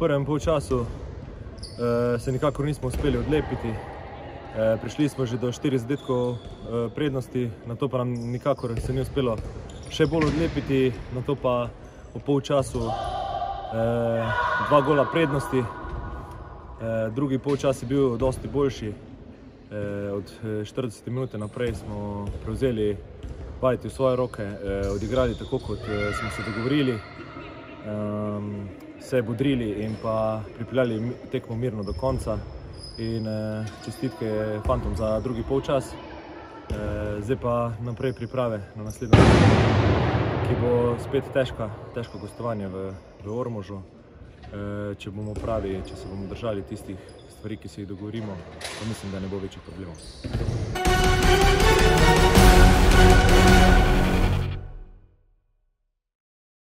prvem polčasu se nikakor nismo uspeli odlepiti. Prišli smo že do 4 zadetkov prednosti, na to pa nam nikakor se ni uspelo še bolj odlepiti, na to pa v polčasu 2 gola prednosti. Drugi polčas je bil dosti boljši. Od 40 minute naprej smo prevzeli vajeti v svoje roke, odigrali tako, kot smo se dogovorili, se bodrili in pa pripeljali tekmo mirno do konca. In čestitke fantom za drugi polčas. Zdaj pa naprej priprave na naslednjo tekmo, ki bo spet težko gostovanje v Ormožu. Če bomo pravi, če se bomo držali tistih stvari, ki se jih dogovorimo, pa mislim, da ne bo večjih problemov.